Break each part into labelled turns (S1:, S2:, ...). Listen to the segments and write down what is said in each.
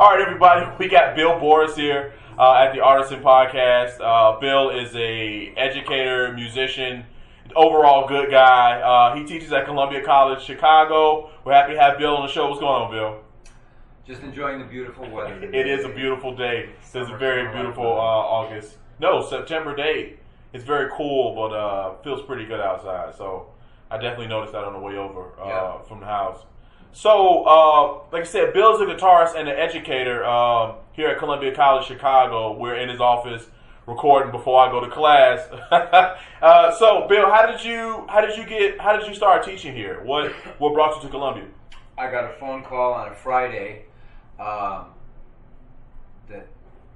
S1: All right, everybody, we got Bill Boris here at the Rtisan podcast. Bill is a educator, musician, overall good guy. He teaches at Columbia College, Chicago. We're happy to have Bill on the show. What's going on, Bill?
S2: Just enjoying the beautiful weather.
S1: It is a beautiful day. It's a very beautiful August. No, September day. It's very cool, but feels pretty good outside. So I definitely noticed that on the way over from the house. So, like I said, Bill's a guitarist and an educator here at Columbia College, Chicago. We're in his office recording before I go to class. So, Bill, how did you start teaching here? What brought you to Columbia?
S2: I got a phone call on a Friday that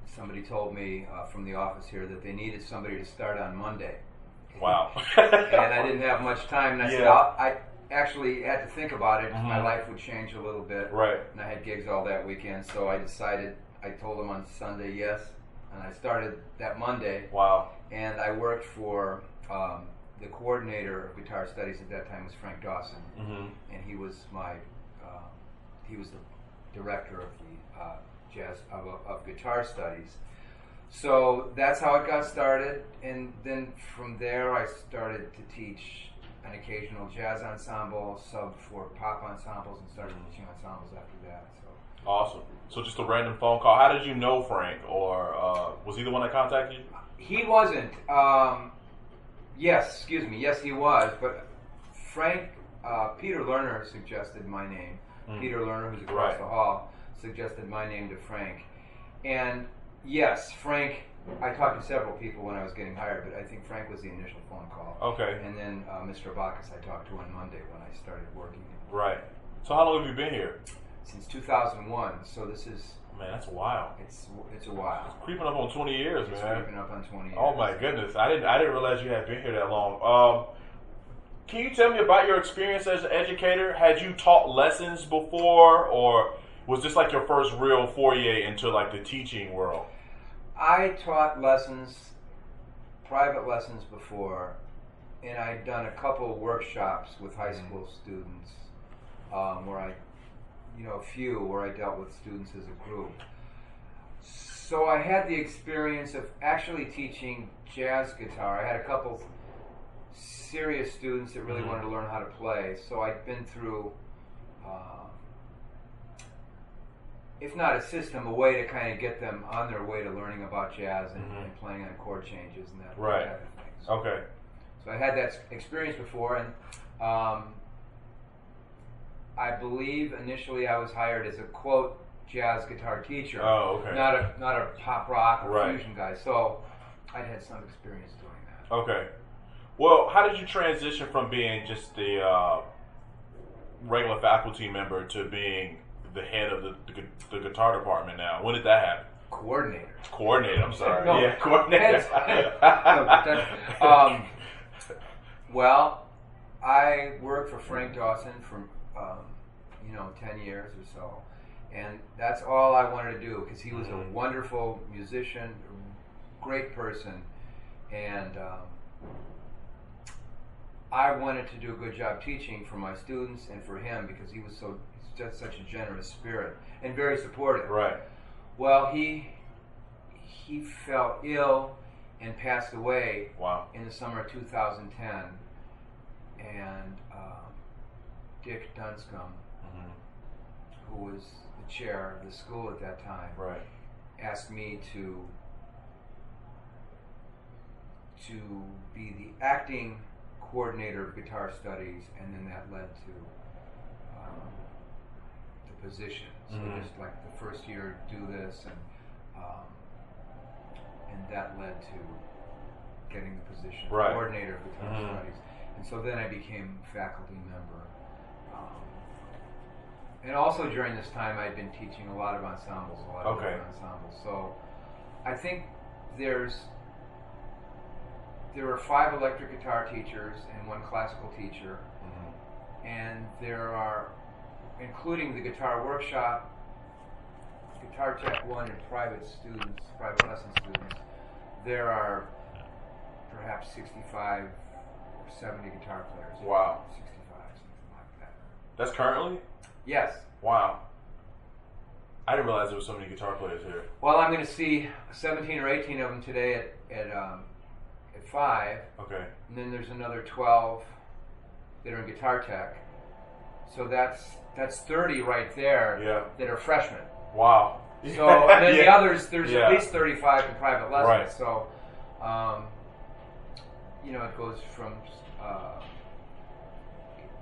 S2: somebody told me from the office here that they needed somebody to start on Monday.
S1: Wow.
S2: And I didn't have much time, and I said, I actually had to think about it because my life would change a little bit.
S1: Right.
S2: And I had gigs all that weekend, so I decided, I told them on Sunday yes, and I started that Monday.
S1: Wow.
S2: And I worked for the coordinator of guitar studies at that time was Frank Dawson, and he was he was the director of the jazz of guitar studies. So that's how it got started, and then from there I started to teach an occasional jazz ensemble, subbed for pop ensembles, and started teaching ensembles after that. So
S1: awesome. So just a random phone call. How did you know Frank, or was he the one that contacted you?
S2: He wasn't. Yes, he was. But Frank, Peter Lerner suggested my name. Peter Lerner, who's across the hall, suggested my name to Frank. And yes, Frank, I talked to several people when I was getting hired, but I think Frank was the initial phone call.
S1: Okay.
S2: And then Mr. Bacchus I talked to on Monday when I started working.
S1: Right. So how long have you been here?
S2: Since 2001. So this is...
S1: Man, that's wild.
S2: It's a while.
S1: It's creeping up on 20 years,
S2: It's
S1: man.
S2: creeping up on 20 years.
S1: Oh my goodness. I didn't realize you had been here that long. Can you tell me about your experience as an educator? Had you taught lessons before, or was this like your first real foray into like the teaching world?
S2: I taught lessons, private lessons before, and I'd done a couple workshops with high school students where I dealt with students as a group. So I had the experience of actually teaching jazz guitar. I had a couple serious students that really wanted to learn how to play, so I'd been through if not a system, a way to kind of get them on their way to learning about jazz and playing on chord changes and that kind of thing. So,
S1: okay.
S2: So I had that experience before, and I believe initially I was hired as a quote jazz guitar teacher.
S1: Oh, okay.
S2: Not a pop rock or fusion guy. So I'd had some experience doing that.
S1: Okay. Well, how did you transition from being just the regular faculty member to being the head of the guitar department now? When did that happen? Coordinator, I'm sorry.
S2: No,
S1: yeah, coordinator.
S2: Well, I worked for Frank Dawson for 10 years or so, and that's all I wanted to do because he was a wonderful musician, great person, and I wanted to do a good job teaching for my students and for him because he was just such a generous spirit and very supportive.
S1: Right.
S2: Well, he fell ill and passed away in the summer of 2010, and Dick Dunscombe, who was the chair of the school at that time, asked me to be the acting coordinator of guitar studies, and then that led to the position. So just like the first year, do this, and that led to getting the position of coordinator of guitar studies. And so then I became a faculty member. And also during this time, I'd been teaching a lot of ensembles, different ensembles. So I think there are 5 electric guitar teachers and 1 classical teacher, and there are, including the guitar workshop, Guitar Tech 1 and private lesson students, there are perhaps 65 or 70 guitar players.
S1: Wow.
S2: 65, something like that.
S1: That's currently?
S2: Yes.
S1: Wow. I didn't realize there were so many guitar players here.
S2: Well, I'm going to see 17 or 18 of them today at 5.
S1: Okay.
S2: And then there's another 12 that are in Guitar Tech. So that's 30 right there that are freshmen.
S1: Wow.
S2: So and then the others, there's at least 35 in private lessons.
S1: Right.
S2: So, it goes from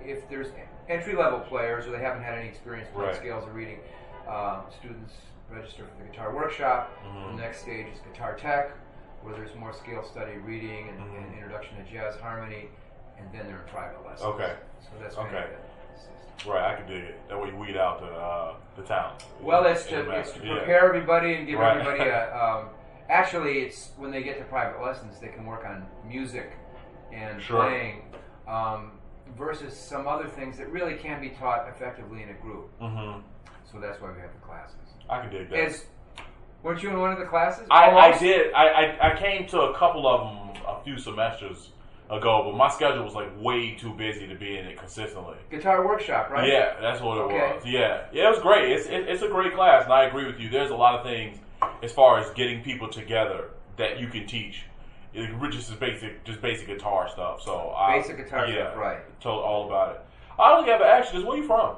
S2: if there's entry-level players or they haven't had any experience playing scales or reading, students register for the guitar workshop. The next stage is Guitar Tech, where there's more scale study, reading, and introduction to jazz harmony, and then they're in private lessons.
S1: Okay.
S2: So that's kind of the system.
S1: Right, I can dig it. That way you weed out the talent.
S2: Well, it's to prepare everybody and give everybody a. Actually, it's when they get to private lessons, they can work on music and playing, versus some other things that really can be taught effectively in a group. So that's why we have the classes.
S1: I can dig that.
S2: Weren't you in one of the classes?
S1: I did. I came to a couple of them a few semesters ago, but my schedule was like way too busy to be in it consistently.
S2: Guitar workshop, right?
S1: Yeah, that's what it was. Yeah, it was great. It's a great class, and I agree with you. There's a lot of things as far as getting people together that you can teach. Just basic guitar stuff. So
S2: basic guitar stuff, right?
S1: Told all about it. I only have to ask you this: where are you from?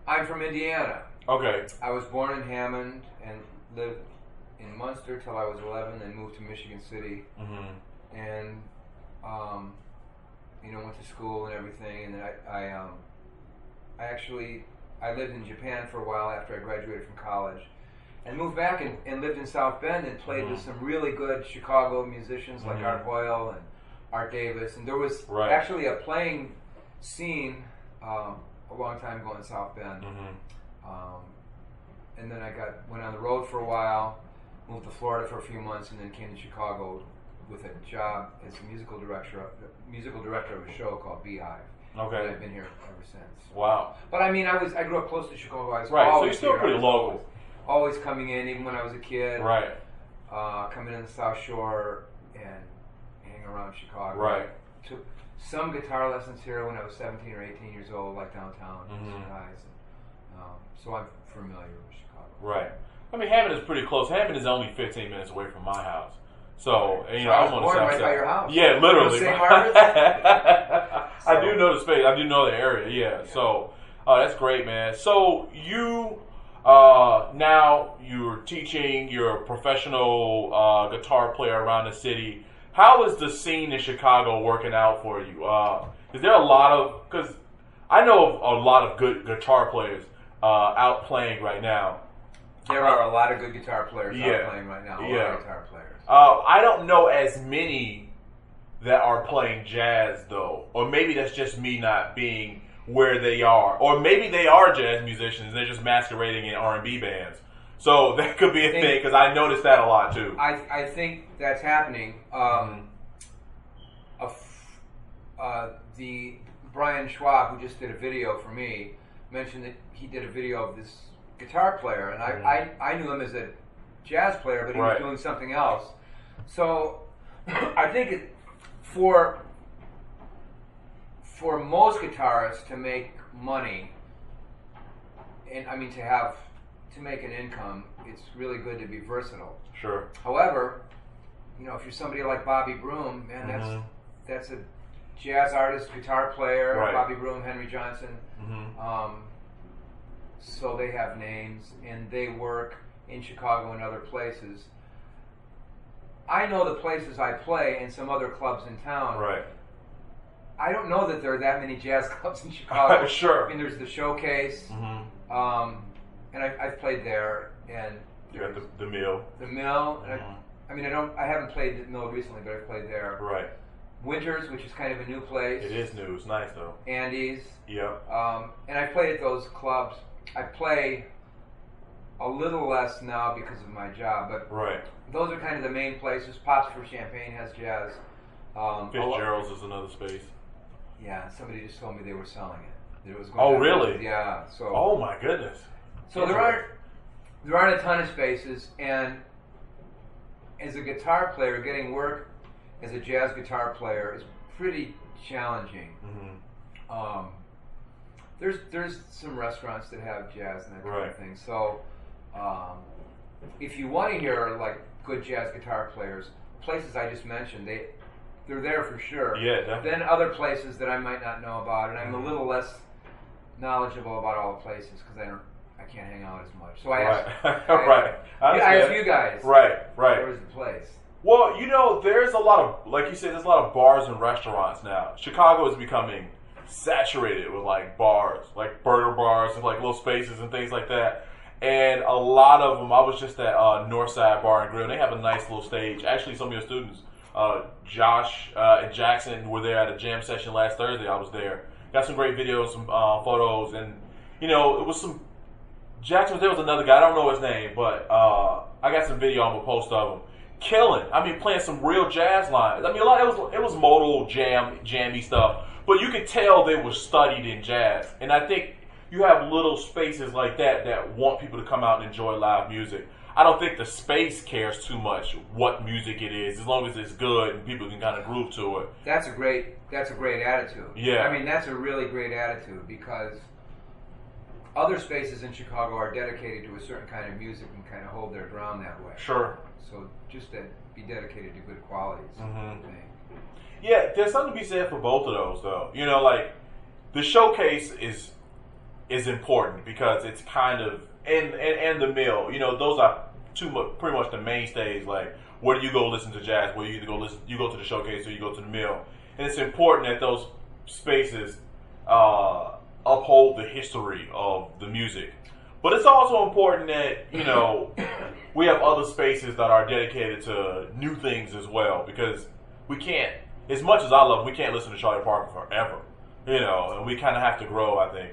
S2: I'm from Indiana.
S1: Okay.
S2: I was born in Hammond and lived in Munster till I was 11, then moved to Michigan City, and went to school and everything. And then I lived in Japan for a while after I graduated from college, and moved back and lived in South Bend and played with some really good Chicago musicians like Art Hoyle and Art Davis. And there was actually a playing scene a long time ago in South Bend. And then I went on the road for a while, moved to Florida for a few months, and then came to Chicago with a job as a musical director of a show called Beehive. Okay. And I've been here ever since.
S1: Wow.
S2: But I mean, I grew up close to Chicago. I was
S1: so you're still pretty local.
S2: Always coming in, even when I was a kid.
S1: Right.
S2: Coming in the South Shore and hanging around Chicago.
S1: Right.
S2: Took some guitar lessons here when I was 17 or 18 years old, like downtown, with some guys. So I'm familiar with Chicago.
S1: Right. I mean, Hammond is pretty close. Hammond is only 15 minutes away from my house. So,
S2: I'm
S1: on the south
S2: right by your house.
S1: Yeah, literally.
S2: St. Margaret's?
S1: I do know the space. I do know the area. Yeah. So, that's great, man. So you now you're teaching. You're a professional guitar player around the city. How is the scene in Chicago working out for you? Is there a lot of? Because I know of a lot of good guitar players out playing right now.
S2: There are a lot of good guitar players out playing right now. A lot of guitar players.
S1: I don't know as many that are playing jazz though, or maybe that's just me not being where they are, or maybe they are jazz musicians. They're just masquerading in R&B bands. So that could be a thing because I noticed that a lot too.
S2: I think that's happening. The Brian Schwab, who just did a video for me, mentioned that he did a video of this guitar player, and I knew him as a jazz player, but he was doing something else. So I think for most guitarists to make money, and I mean to make an income, it's really good to be versatile.
S1: Sure.
S2: However, if you're somebody like Bobby Broom, man, that's a jazz artist, guitar player. Bobby Broom, Henry Johnson. So they have names, and they work in Chicago and other places. I know the places I play and some other clubs in town. Right. I don't know that there are that many jazz clubs in Chicago.
S1: Sure.
S2: I mean, there's the Showcase, and I've played there, and
S1: you got the Mill.
S2: The Mill, and I haven't played the Mill recently, but I've played there.
S1: Right.
S2: Winters, which is kind of a new place.
S1: It is new. It's nice though.
S2: Andy's.
S1: Yeah.
S2: And I played at those clubs. I play a little less now because of my job, but those are kind of the main places. Pops for Champagne has jazz.
S1: Fitzgerald's is another space.
S2: Yeah, somebody just told me they were selling it. That it was going
S1: really?
S2: Yeah. So.
S1: Oh my goodness.
S2: So there aren't a ton of spaces, and as a guitar player, getting work as a jazz guitar player is pretty challenging. There's some restaurants that have jazz and that kind of thing. So if you want to hear like good jazz guitar players, places I just mentioned, they're there for sure.
S1: Yeah, definitely.
S2: Then other places that I might not know about, and I'm a little less knowledgeable about all the places because I can't hang out as much. So I asked, I asked you guys.
S1: Right.
S2: Where's the place?
S1: Well, you know, there's a lot of, like you said, there's a lot of bars and restaurants now. Chicago is becoming saturated with like bars, like burger bars and like little spaces and things like that. And a lot of them, I was just at Northside Bar and Grill. They have a nice little stage. Actually, some of your students, Josh and Jackson, were there at a jam session last Thursday. I was there. Got some great videos, some photos, and you know, it was some. Jackson, there was another guy. I don't know his name, but I got some video. I'm gonna post of him. Killing. I mean, playing some real jazz lines. I mean, it was modal jammy stuff, but you could tell they were studied in jazz. And I think you have little spaces like that want people to come out and enjoy live music. I don't think the space cares too much what music it is, as long as it's good and people can kind of groove to it.
S2: That's a great attitude.
S1: Yeah.
S2: I mean, that's a really great attitude because other spaces in Chicago are dedicated to a certain kind of music and kind of hold their ground that way.
S1: Sure.
S2: So just to be dedicated to good qualities.
S1: Mm-hmm. Yeah, there's something to be said for both of those, though. You know, like the showcase is important because it's kind of and the mill. You know, those are pretty much the mainstays. Like, where do you go listen to jazz? Where you either you go to the showcase or you go to the mill. And it's important that those spaces uphold the history of the music. But it's also important that, you know, we have other spaces that are dedicated to new things as well, because we can't, as much as I love him, we can't listen to Charlie Parker forever, you know, and we kind of have to grow, I think.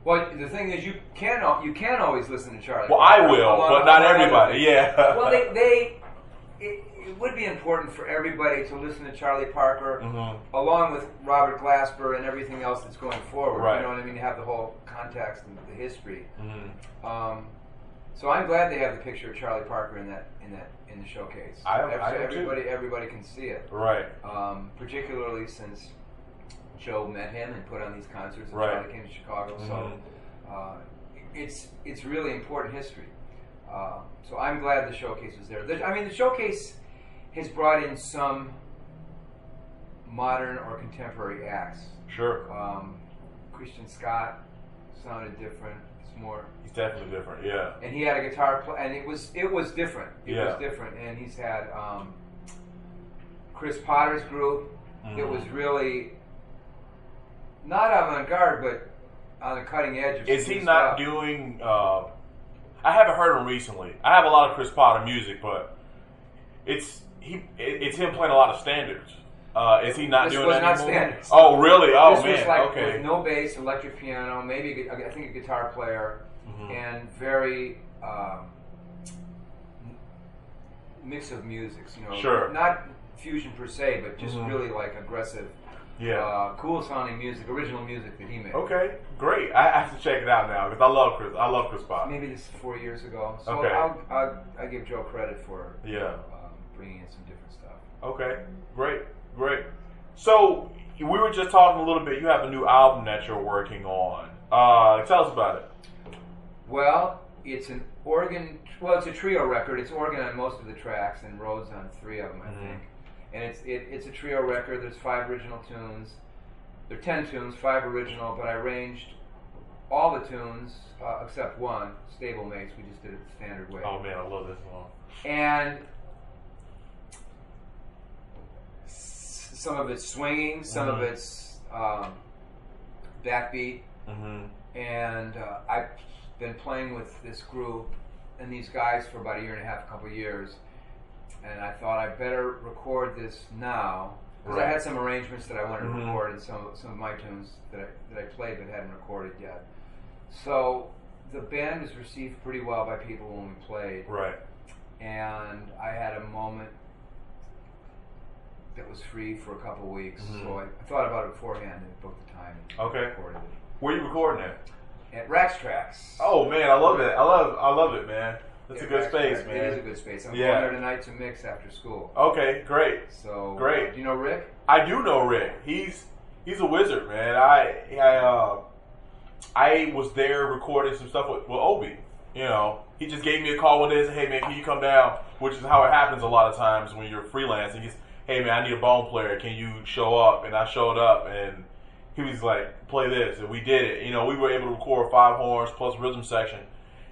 S2: Well, the thing is, you can always listen to Charlie.
S1: Well,
S2: Parker.
S1: I will, but not everybody. Yeah.
S2: Well, it would be important for everybody to listen to Charlie Parker, along with Robert Glasper and everything else that's going forward.
S1: Right.
S2: You know what I mean? You have the whole context and the history. So I'm glad they have the picture of Charlie Parker in the showcase. Everybody can see it.
S1: Right.
S2: Particularly since Joe met him and put on these concerts, and
S1: right.
S2: Charlie came to Chicago. So it's really important history. So I'm glad the showcase was there. I mean, the showcase has brought in some modern or contemporary acts.
S1: Sure.
S2: Christian Scott sounded different. It's more.
S1: He's definitely different. Yeah.
S2: And he had a guitar and it was different. It
S1: was
S2: different. And he's had Chris Potter's group. It was really not avant-garde, but on the cutting edge of.
S1: Is he not doing? I haven't heard him recently. I have a lot of Chris Potter music, but it's him playing a lot of standards. Is he not doing that anymore?
S2: This was not standards.
S1: Oh, really? Oh,
S2: this
S1: man.
S2: Was like
S1: okay.
S2: With no bass, electric piano, maybe I think a guitar player, and very mix of musics. You know,
S1: sure.
S2: Not fusion per se, but just really like aggressive.
S1: Yeah.
S2: Cool sounding music, original music that he made.
S1: Okay, great. I have to check it out now because I love Chris Potter.
S2: Maybe this is 4 years ago. So
S1: okay.
S2: I give Joe credit for bringing in some different stuff.
S1: Okay, great. So we were just talking a little bit. You have a new album that you're working on. Tell us about it.
S2: Well, it's an organ. Well, it's a trio record. It's organ on most of the tracks and Rhodes on 3 of them, I think. And it's a trio record. There's 5 original tunes. There are 10 tunes, 5 original, but I arranged all the tunes except one, Stablemates. We just did it the standard way.
S1: Oh man, I love this song.
S2: And some of it's swinging, some of it's backbeat. And I've been playing with this group and these guys for about a year and a half, a couple of years. And I thought I'd better record this now because I had some arrangements that I wanted to record and some of my tunes that I played but hadn't recorded yet. So the band was received pretty well by people when we played.
S1: Right.
S2: And I had a moment that was free for a couple of weeks, so I thought about it beforehand and booked the time and recorded it.
S1: Where are you recording it?
S2: At Rax Tracks.
S1: Oh man, I love it. I love it, man. That's a good space, man.
S2: It is a good space. I'm going there tonight to mix after school.
S1: Okay, great.
S2: So
S1: great.
S2: Do you know Rick?
S1: I do know Rick. He's a wizard, man. I was there recording some stuff with Obi, you know, He just gave me a call one day and said, hey, man, can you come down? Which is how it happens a lot of times when you're freelancing. He's, hey, man, I need a bone player. Can you show up? And I showed up, and he was like, play this. And we did it. You know, we were able to record 5 horns plus rhythm section.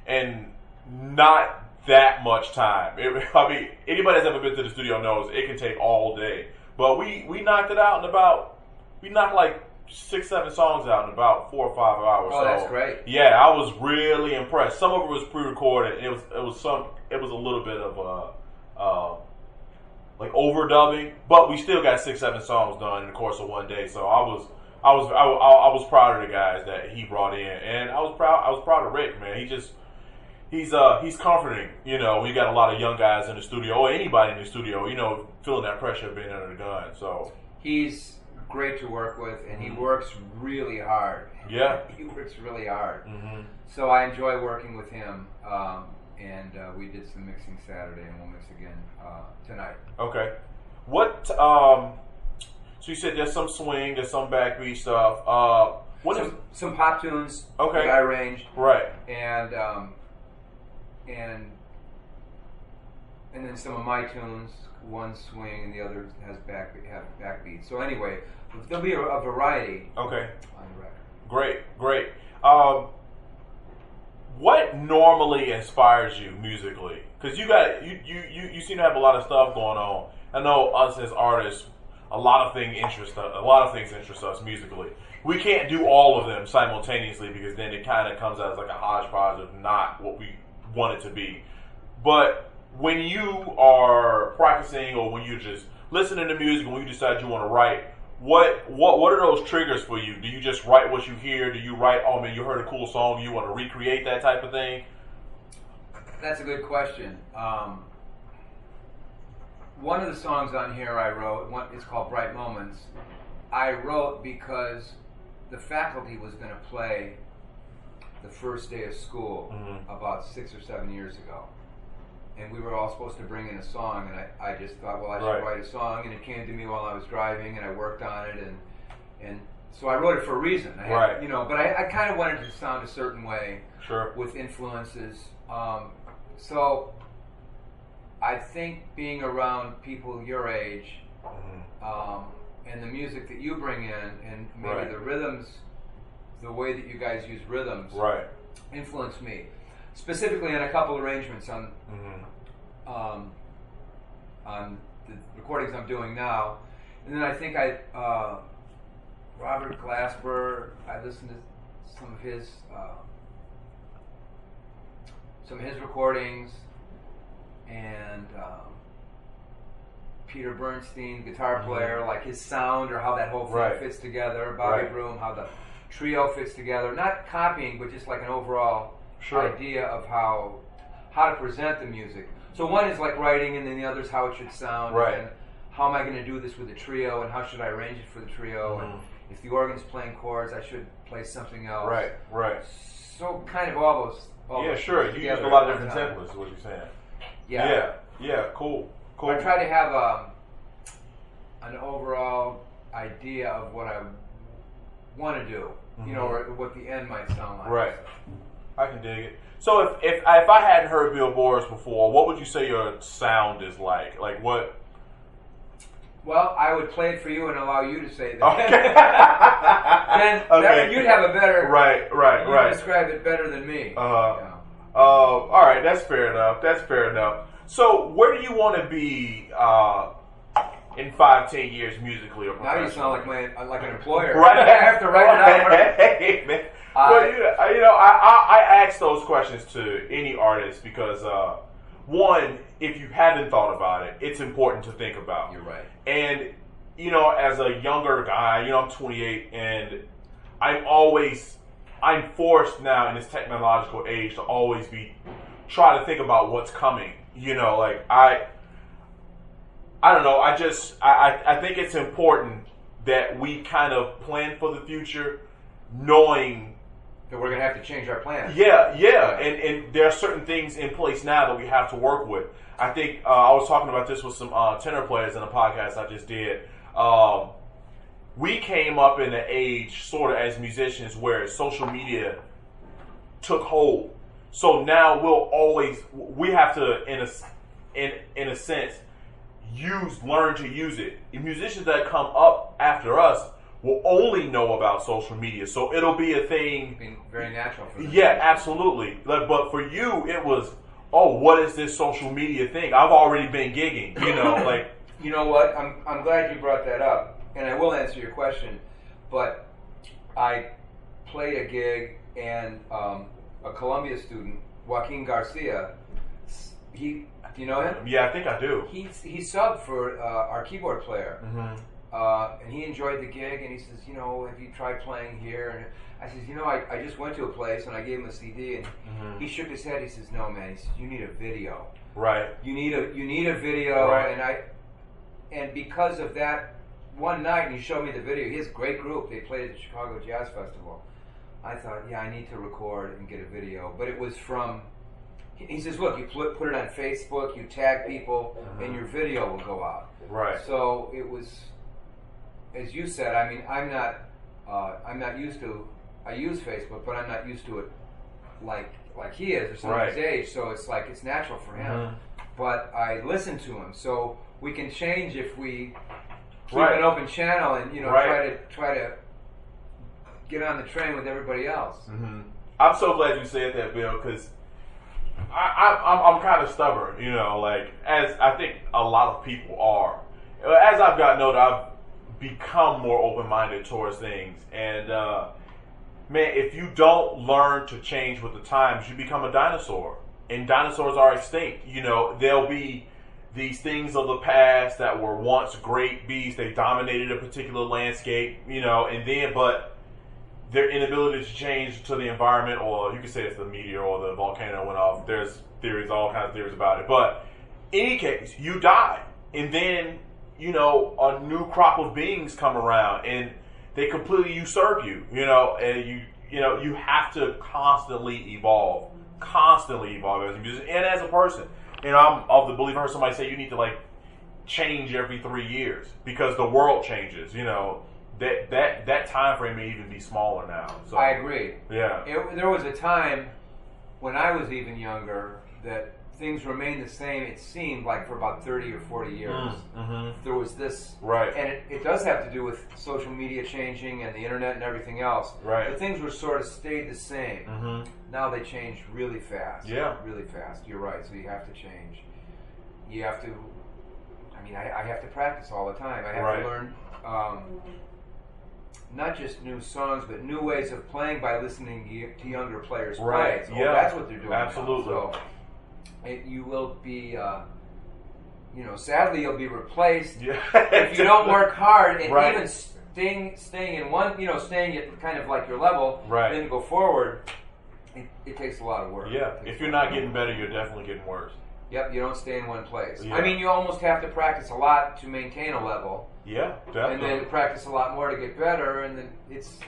S1: And not that much time. I mean, anybody that's ever been to the studio knows it can take all day. But we knocked it out in about, we knocked like 6-7 songs out in about 4 or 5 hours.
S2: Oh, so, that's great.
S1: Yeah, I was really impressed. Some of it was pre-recorded. And it was a little bit of like overdubbing, but we still got 6-7 songs done in the course of one day. So I was proud of the guys that he brought in, and I was proud of Rick, man. He's comforting, you know, when you got a lot of young guys in the studio, or anybody in the studio, you know, feeling that pressure of being under the gun. So
S2: he's great to work with, and he works really hard.
S1: Yeah,
S2: he works really hard.
S1: Mm-hmm.
S2: So I enjoy working with him, and we did some mixing Saturday, and we'll mix again tonight.
S1: Okay. What? So you said there's some swing, there's some backbeat stuff.
S2: Some pop tunes?
S1: Okay.
S2: That I arranged.
S1: Right.
S2: And then some of my tunes. One swing and the other has backbeat. So anyway, there'll be a variety.
S1: Okay.
S2: On the
S1: Great.
S2: record.
S1: What normally inspires you musically? Because you seem to have a lot of stuff going on. I know us as artists, a lot of things interest us musically. We can't do all of them simultaneously because then it kind of comes out as like a hodgepodge of not what we want it to be. But when you are practicing, or when you're just listening to music, and when you decide you want to write, what are those triggers for you? Do you just write what you hear? Do you write, oh man, you heard a cool song, you want to recreate that type of thing?
S2: That's a good question. One of the songs on here I wrote, it's called Bright Moments. I wrote because the faculty was going to play the first day of school about 6 or 7 years ago. And we were all supposed to bring in a song, and I just thought, well, I should write a song, and it came to me while I was driving, and I worked on it, and so I wrote it for a reason. You know, but I kind of wanted it to sound a certain way, with influences. So I think being around people your age, and the music that you bring in, and maybe the rhythms, the way that you guys use rhythms, influenced me. Specifically on a couple arrangements on the recordings I'm doing now, and then I think Robert Glasper, I listened to some of his recordings, and Peter Bernstein, guitar player, like his sound or how that whole thing fits together. Bobby Broom, how the trio fits together. Not copying, but just like an overall idea of how to present the music. So one is like writing, and then the other is how it should sound, and how am I going to do this with the trio, and how should I arrange it for the trio, and if the organ's playing chords, I should play something else. So kind of all those.
S1: You use a lot of different templates, is what you're saying. Yeah, cool.
S2: I try to have an overall idea of what I want to do, you know, or what the end might sound like.
S1: I can dig it. So if I hadn't heard Bill Boris before, what would you say your sound is like? Like what?
S2: Well, I would play it for you and allow you to say that.
S1: Okay.
S2: Then you'd have a better.
S1: Right.
S2: You describe it better than me.
S1: All right, that's fair enough. So where do you want to be in 5-10 years musically or professionally?
S2: Now you sound like an employer. I have to write it out.
S1: Hey, man. I ask those questions to any artist because, one, if you haven't thought about it, it's important to think about.
S2: You're right.
S1: And, you know, as a younger guy, you know, I'm 28, and I'm forced now in this technological age to always try to think about what's coming. You know, like, I don't know, I think it's important that we kind of plan for the future, knowing
S2: that we're going to have to change our plans.
S1: Yeah. And there are certain things in place now that we have to work with. I think I was talking about this with some tenor players in a podcast I just did. We came up in an age, sort of as musicians, where social media took hold. So now we have to, in a sense, learn to use it. The musicians that come up after us will only know about social media, so it'll be a thing.
S2: Being very natural for them.
S1: Yeah, absolutely. But for you, it was, oh, what is this social media thing? I've already been gigging, like.
S2: You know what? I'm glad you brought that up, and I will answer your question. But I played a gig, and a Columbia student, Joaquin Garcia, do you know him?
S1: Yeah, I think I do.
S2: He subbed for our keyboard player, and he enjoyed the gig, and he says, have you tried playing here? And I says, I just went to a place, and I gave him a CD, and he shook his head. He says, no, man. He says, you need a video.
S1: Right.
S2: You need a video,
S1: right.
S2: And because of that one night, and he showed me the video. He has a great group. They played at the Chicago Jazz Festival. I thought, yeah, I need to record and get a video. But it was from, he says, look, you put it on Facebook, you tag people, and your video will go out.
S1: Right.
S2: So it was, as you said, I mean, I'm not used to, I use Facebook, but I'm not used to it like he is, or someone his age. So it's like, it's natural for him. But I listen to him. So we can change if we keep an open channel and try to get on the train with everybody else.
S1: I'm so glad you said that, Bill, because I'm kind of stubborn, like, as I think a lot of people are. As I've gotten older, I've become more open-minded towards things, and man, if you don't learn to change with the times, you become a dinosaur, and dinosaurs are extinct. There'll be these things of the past that were once great beasts. They dominated a particular landscape, but their inability to change to the environment, or you could say it's the meteor or the volcano went off. There's all kinds of theories about it. But in any case, you die, and then a new crop of beings come around, and they completely usurp you. And you have to constantly evolve as a musician and as a person. I'm of the belief I heard somebody say you need to change every 3 years because the world changes. That time frame may even be smaller now. So
S2: I agree.
S1: Yeah.
S2: There was a time when I was even younger that things remained the same. It seemed like for about 30 or 40 years. There was this,
S1: right?
S2: And it does have to do with social media changing and the internet and everything else.
S1: Right.
S2: But things were sort of stayed the same. Now they change really fast.
S1: Yeah.
S2: Really fast. You're right. So you have to change. You have to. I mean, I have to practice all the time. I have to learn. Not just new songs, but new ways of playing by listening to younger players play. So that's what they're doing.
S1: Absolutely.
S2: Now. So you will be, sadly, you'll be replaced if you don't work hard and even staying in one, staying at kind of like your level.
S1: Right.
S2: Then to go forward, it takes a lot of work.
S1: Yeah. If you're not getting better, you're definitely getting worse.
S2: Yep, you don't stay in one place.
S1: Yeah.
S2: I mean, you almost have to practice a lot to maintain a level.
S1: Yeah, definitely.
S2: And then practice a lot more to get better, and then it's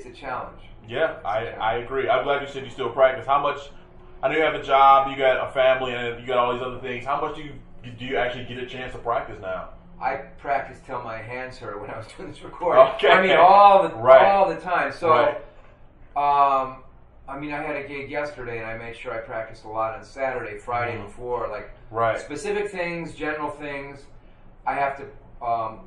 S2: a challenge.
S1: Yeah, I agree. I'm glad you said you still practice. How much? I know you have a job, you got a family, and you got all these other things. How much do you actually get a chance to practice now?
S2: I practiced till my hands hurt when I was doing this recording.
S1: Okay.
S2: I mean, all the time. So, I mean, I had a gig yesterday, and I made sure I practiced a lot on Saturday, Friday before, specific things, general things. I have to.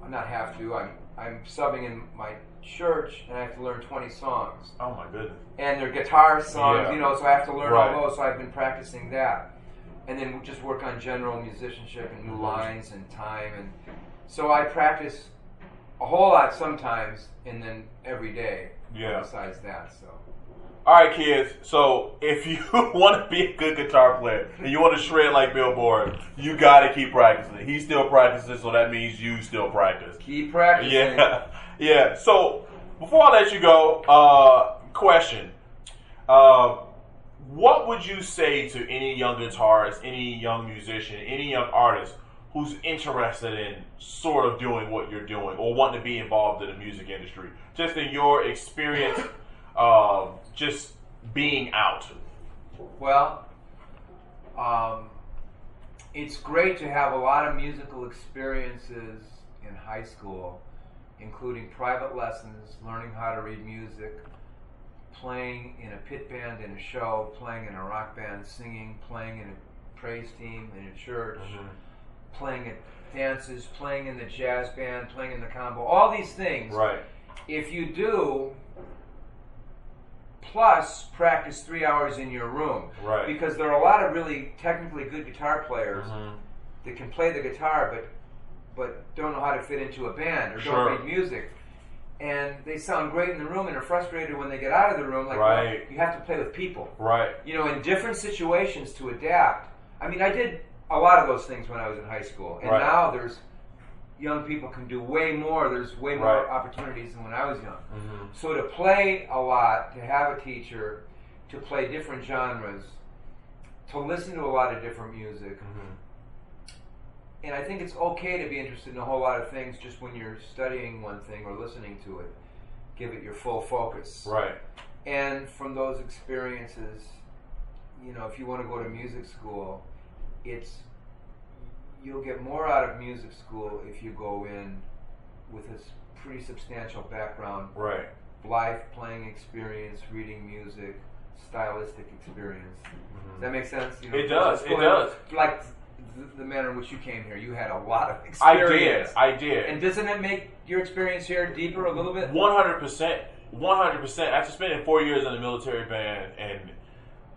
S2: Not have to. I'm subbing in my church, and I have to learn 20 songs.
S1: Oh my goodness!
S2: And they're guitar songs, so I have to learn all those. So I've been practicing that, and then just work on general musicianship and new lines and time, and so I practice a whole lot sometimes, and then every day.
S1: Yeah.
S2: Besides that, so.
S1: All right, kids. So if you want to be a good guitar player and you want to shred like Bill Boris, you got to keep practicing. He still practices, so that means you still practice.
S2: Keep practicing.
S1: Yeah. So before I let you go, question: what would you say to any young guitarist, any young musician, any young artist who's interested in sort of doing what you're doing or wanting to be involved in the music industry? Just in your experience. Just being out.
S2: Well, it's great to have a lot of musical experiences in high school, including private lessons, learning how to read music, playing in a pit band in a show, playing in a rock band, singing, playing in a praise team in a church, playing at dances, playing in the jazz band, playing in the combo, all these things.
S1: Right.
S2: If you do, plus practice 3 hours in your room.
S1: Right.
S2: Because there are a lot of really technically good guitar players that can play the guitar but don't know how to fit into a band or don't read music. And they sound great in the room and are frustrated when they get out of the room. Like, well, you have to play with people. Right. You know, in different situations to adapt. I mean, I did a lot of those things when I was in high school. And now there's young people can do way more. There's way more opportunities than when I was young. So to play a lot, to have a teacher, to play different genres, to listen to a lot of different music. And I think it's okay to be interested in a whole lot of things just when you're studying one thing or listening to it. Give it your full focus. Right. And from those experiences, you know, if you want to go to music school, you'll get more out of music school if you go in with a pretty substantial background. Right. Live playing experience, reading music, stylistic experience. Does that make sense? You know, it does. It does. Like the manner in which you came here, you had a lot of experience.
S1: I did.
S2: And doesn't it make your experience here deeper a little bit?
S1: 100%. 100%. After spending 4 years in the military band and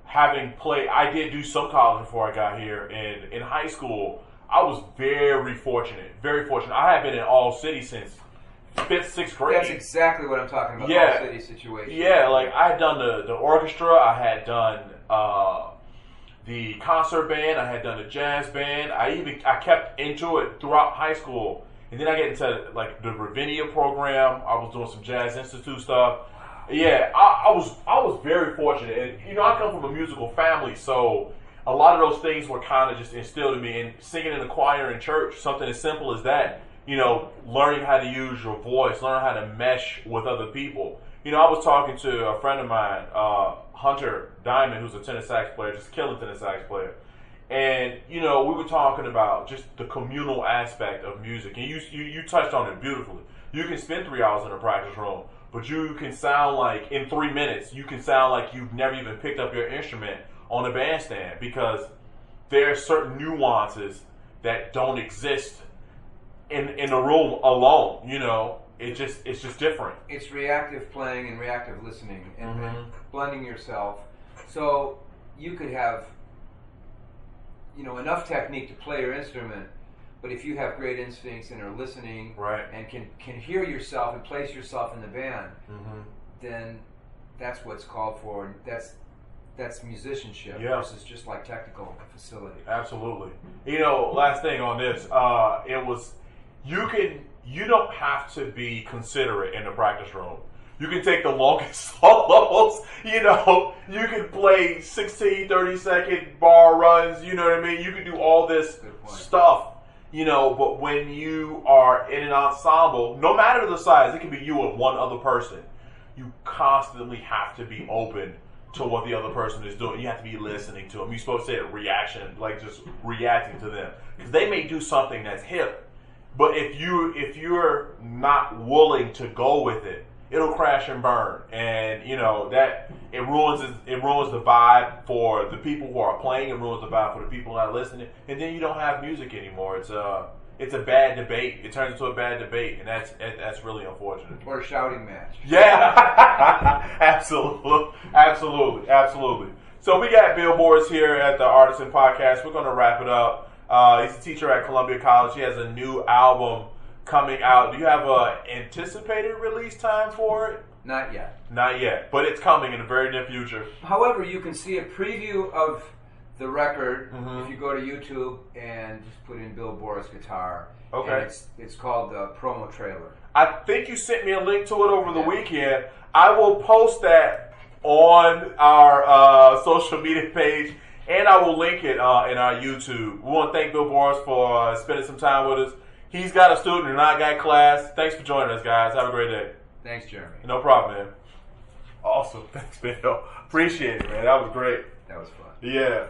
S1: having played, I did do some college before I got here. And in high school, I was very fortunate. Very fortunate. I had been in all city since 5th, 6th grade.
S2: That's exactly what I'm talking about. All city situation.
S1: Yeah, like I had done the orchestra. I had done the concert band. I had done the jazz band. I kept into it throughout high school, and then I get into like the Ravinia program. I was doing some Jazz Institute stuff. Yeah, I was very fortunate, and you know I come from a musical family, so a lot of those things were kind of just instilled in me. And singing in the choir in church, something as simple as that. You know, learning how to use your voice, learning how to mesh with other people. You know, I was talking to a friend of mine, Hunter Diamond, who's a tenor sax player, just a killer tenor sax player. And, you know, we were talking about just the communal aspect of music. And you touched on it beautifully. You can spend 3 hours in a practice room, but you can sound like, in 3 minutes, you can sound like you've never even picked up your instrument on a bandstand, because there are certain nuances that don't exist in a room alone, you know. It's just different.
S2: It's reactive playing and reactive listening and blending yourself. So you could have, you know, enough technique to play your instrument, but if you have great instincts and are listening and can hear yourself and place yourself in the band, then that's what's called for. That's musicianship versus just like technical facility.
S1: Absolutely. You know, last thing on this, it was you don't have to be considerate in the practice room. You can take the longest solos, you know, you can play 16, 30-second bar runs, you know what I mean? You can do all this stuff, you know, but when you are in an ensemble, no matter the size, it can be you and one other person, you constantly have to be open to what the other person is doing. You have to be listening to them. You're supposed to say reaction, like just reacting to them. Because they may do something that's hip, but if you're not willing to go with it, it'll crash and burn, and you know that it ruins the vibe for the people who are playing. It ruins the vibe for the people not listening, and then you don't have music anymore. It's a bad debate. It turns into a bad debate, and that's really unfortunate.
S2: Or a shouting match.
S1: Yeah, absolutely. So we got Bill Boris here at the Rtisan Podcast. We're going to wrap it up. He's a teacher at Columbia College. He has a new album coming out. Do you have an anticipated release time for it?
S2: Not yet.
S1: Not yet, but it's coming in the very near future.
S2: However, you can see a preview of the record if you go to YouTube and just put in Bill Boris guitar. Okay. And it's called the promo trailer.
S1: I think you sent me a link to it over the weekend. I will post that on our social media page, and I will link it in our YouTube. We want to thank Bill Boris for spending some time with us. He's got a student and I got class. Thanks for joining us, guys. Have a great day.
S2: Thanks, Jeremy.
S1: No problem, man. Awesome. Thanks, Bill. Appreciate it, man. That was great.
S2: That was fun.
S1: Yeah.